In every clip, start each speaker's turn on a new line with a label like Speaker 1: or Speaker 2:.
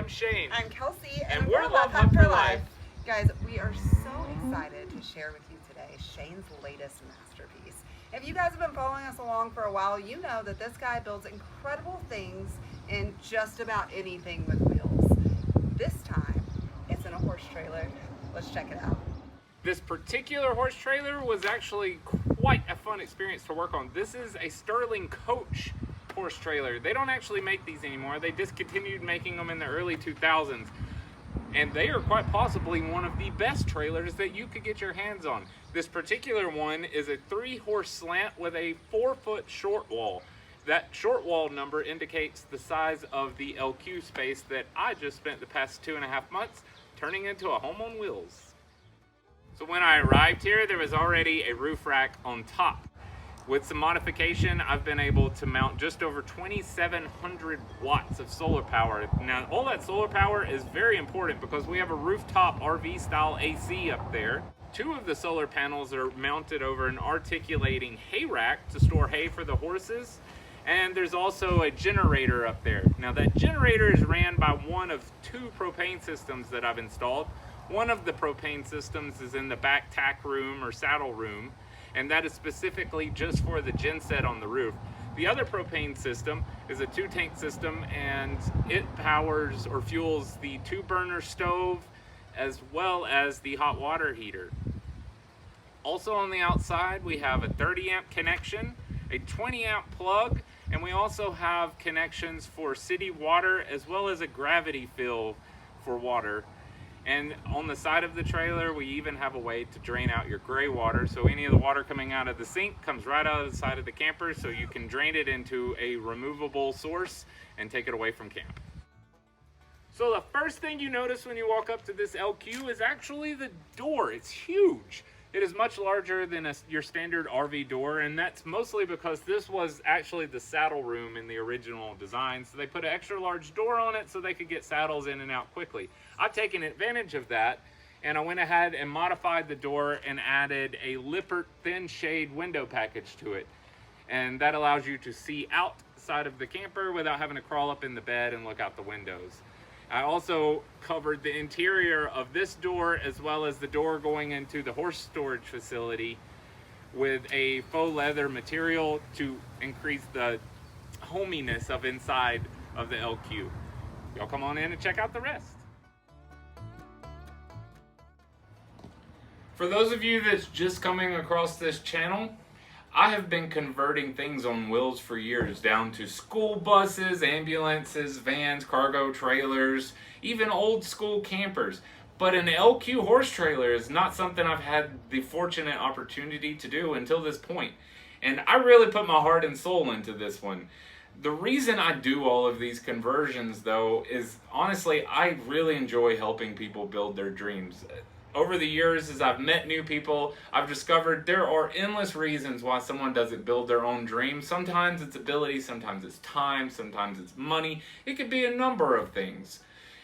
Speaker 1: I'm Shane.
Speaker 2: I'm Kelsey,
Speaker 1: and we're Love Hunt for Life.
Speaker 2: Guys, we are so excited to share with you today Shane's latest masterpiece. If you guys have been following us along for a while, you know that this guy builds incredible things in just about anything with wheels. This time, it's in a horse trailer. Let's check it out.
Speaker 1: This particular horse trailer was actually quite a fun experience to work on. This is a Sterling Coach horse trailer. They don't actually make these anymore. They discontinued making them in the early 2000s. And they are quite possibly one of the best trailers that you could get your hands on. This particular one is a 3-horse slant with a 4-foot short wall. That short wall number indicates the size of the LQ space that I just spent the past 2.5 months turning into a home on wheels. So when I arrived here, there was already a roof rack on top. With some modification, I've been able to mount just over 2,700 watts of solar power. Now, all that solar power is very important because we have a rooftop RV style AC up there. 2 of the solar panels are mounted over an articulating hay rack to store hay for the horses. And there's also a generator up there. Now that generator is ran by one of 2 propane systems that I've installed. One of the propane systems is in the back tack room or saddle room, and that is specifically just for the genset on the roof. The other propane system is a 2-tank system, and it powers or fuels the 2-burner stove as well as the hot water heater. Also on the outside, we have a 30-amp connection, a 20-amp plug, and we also have connections for city water as well as a gravity fill for water. And on the side of the trailer, we even have a way to drain out your gray water. So any of the water coming out of the sink comes right out of the side of the camper, so you can drain it into a removable source and take it away from camp. So the first thing you notice when you walk up to this LQ is actually the door. It's huge. It is much larger than your standard RV door, and that's mostly because this was actually the saddle room in the original design, so they put an extra large door on it so they could get saddles in and out quickly. I've taken advantage of that, and I went ahead and modified the door and added a Lippert thin shade window package to it, and that allows you to see outside of the camper without having to crawl up in the bed and look out the windows. I also covered the interior of this door as well as the door going into the horse storage facility with a faux leather material to increase the hominess of inside of the LQ. Y'all come on in and check out the rest. For those of you that's just coming across this channel, I have been converting things on wheels for years, down to school buses, ambulances, vans, cargo trailers, even old school campers. But an LQ horse trailer is not something I've had the fortunate opportunity to do until this point. And I really put my heart and soul into this one. The reason I do all of these conversions, though, is honestly, I really enjoy helping people build their dreams. Over the years, as I've met new people, I've discovered there are endless reasons why someone doesn't build their own dream. Sometimes it's ability, sometimes it's time, sometimes it's money. It could be a number of things.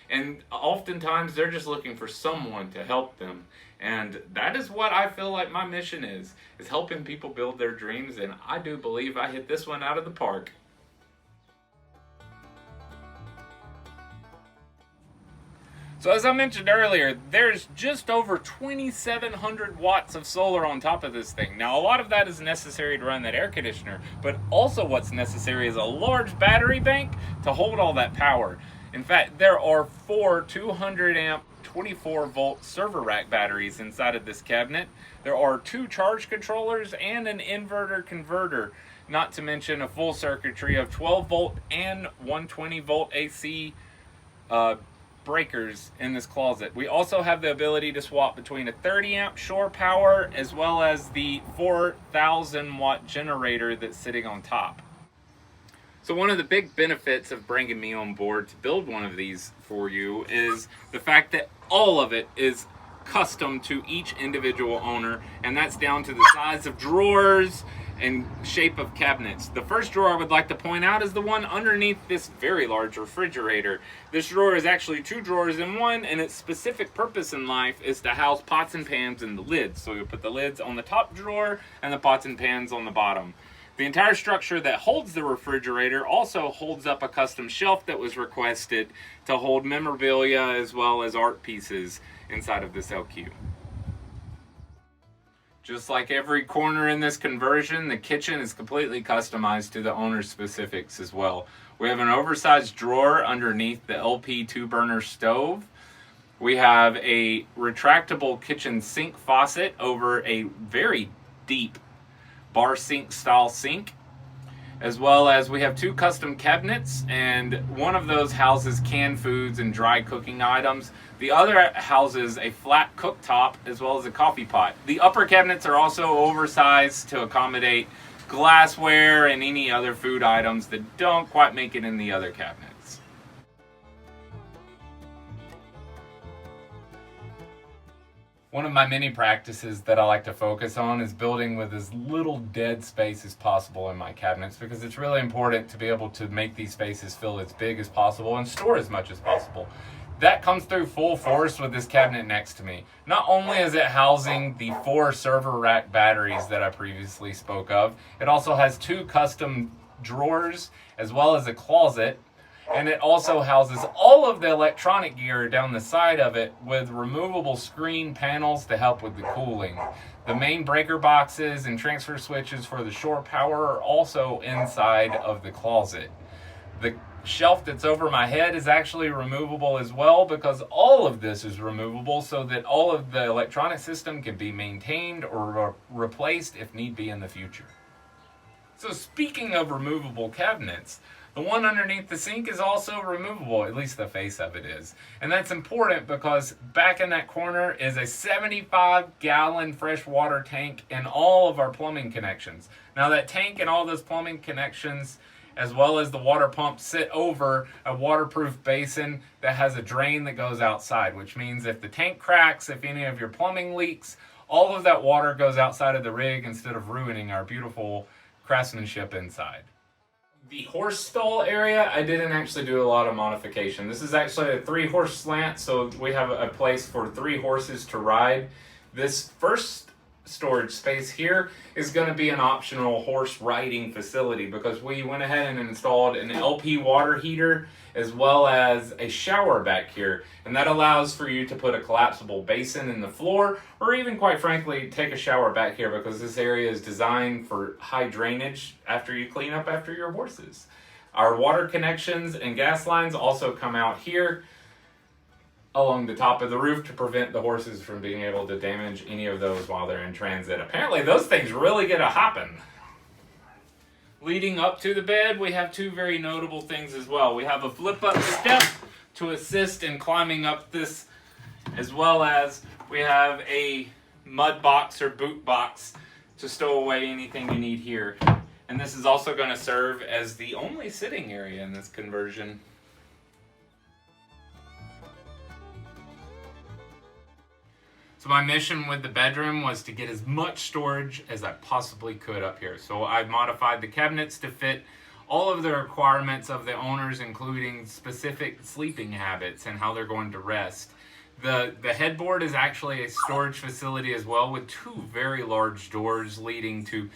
Speaker 1: And oftentimes they're just looking for someone to help them. And that is what I feel like my mission is helping people build their dreams. And I do believe I hit this one out of the park. So as I mentioned earlier, there's just over 2,700 watts of solar on top of this thing. Now, a lot of that is necessary to run that air conditioner, but also what's necessary is a large battery bank to hold all that power. In fact, there are 4 200-amp, 24-volt server rack batteries inside of this cabinet. There are 2 charge controllers and an inverter converter, not to mention a full circuitry of 12-volt and 120-volt AC breakers in this closet. We also have the ability to swap between a 30-amp shore power as well as the 4,000-watt generator that's sitting on top. So one of the big benefits of bringing me on board to build one of these for you is the fact that all of it is custom to each individual owner, and that's down to the size of drawers and shape of cabinets. The first drawer I would like to point out is the one underneath this very large refrigerator. This drawer is actually 2 drawers in one, and its specific purpose in life is to house pots and pans and the lids. So you put the lids on the top drawer and the pots and pans on the bottom. The entire structure that holds the refrigerator also holds up a custom shelf that was requested to hold memorabilia as well as art pieces inside of this LQ. Just like every corner in this conversion, the kitchen is completely customized to the owner's specifics as well. We have an oversized drawer underneath the LP 2-burner stove. We have a retractable kitchen sink faucet over a very deep bar sink style sink, as well as we have 2 custom cabinets, and one of those houses canned foods and dry cooking items. The other houses a flat cooktop as well as a coffee pot. The upper cabinets are also oversized to accommodate glassware and any other food items that don't quite make it in the other cabinets. One of my many practices that I like to focus on is building with as little dead space as possible in my cabinets, because it's really important to be able to make these spaces feel as big as possible and store as much as possible. That comes through full force with this cabinet next to me. Not only is it housing the 4 server rack batteries that I previously spoke of, it also has 2 custom drawers as well as a closet. And it also houses all of the electronic gear down the side of it with removable screen panels to help with the cooling. The main breaker boxes and transfer switches for the shore power are also inside of the closet. The shelf that's over my head is actually removable as well, because all of this is removable so that all of the electronic system can be maintained or replaced if need be in the future. So speaking of removable cabinets, the one underneath the sink is also removable, at least the face of it is. And that's important because back in that corner is a 75-gallon freshwater tank and all of our plumbing connections. Now that tank and all those plumbing connections, as well as the water pump, sit over a waterproof basin that has a drain that goes outside, which means if the tank cracks, if any of your plumbing leaks, all of that water goes outside of the rig instead of ruining our beautiful craftsmanship inside. The horse stall area, I didn't actually do a lot of modification. This is actually a 3-horse slant, so we have a place for 3 horses to ride. This first storage space here is going to be an optional horse riding facility, because we went ahead and installed an LP water heater as well as a shower back here, and that allows for you to put a collapsible basin in the floor, or even quite frankly take a shower back here, because this area is designed for high drainage after you clean up after your horses. Our water connections and gas lines also come out here along the top of the roof to prevent the horses from being able to damage any of those while they're in transit. Apparently those things really get a hopping. Leading up to the bed, we have 2 very notable things as well. We have a flip-up step to assist in climbing up this, as well as we have a mud box or boot box to stow away anything you need here. And this is also going to serve as the only sitting area in this conversion. So my mission with the bedroom was to get as much storage as I possibly could up here. So I modified the cabinets to fit all of the requirements of the owners, including specific sleeping habits and how they're going to rest. The headboard is actually a storage facility as well, with 2 very large doors leading to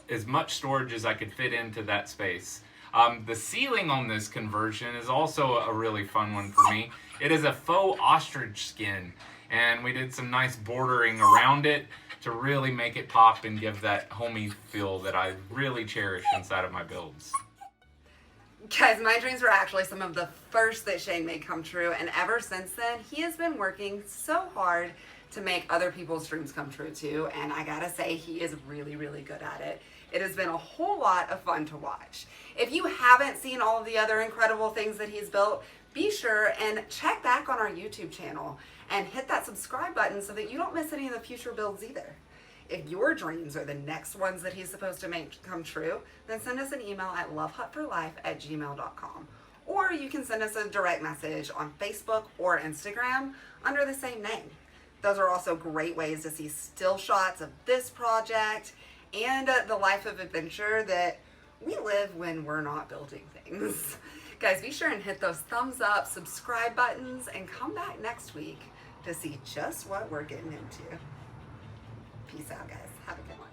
Speaker 1: as much storage as I could fit into that space. The ceiling on this conversion is also a really fun one for me. It is a faux ostrich skin, and we did some nice bordering around it to really make it pop and give that homey feel that I really cherish inside of my builds.
Speaker 2: Guys, my dreams were actually some of the first that Shane made come true, and ever since then, he has been working so hard to make other people's dreams come true too, and I gotta say, he is really, really good at it. It has been a whole lot of fun to watch. If you haven't seen all of the other incredible things that he's built, be sure and check back on our YouTube channel and hit that subscribe button so that you don't miss any of the future builds either. If your dreams are the next ones that he's supposed to make come true, then send us an email at lovehutforlife@gmail.com. Or you can send us a direct message on Facebook or Instagram under the same name. Those are also great ways to see still shots of this project and the life of adventure that we live when we're not building things. Guys, be sure and hit those thumbs up, subscribe buttons, and come back next week to see just what we're getting into. Peace out, guys. Have a good one.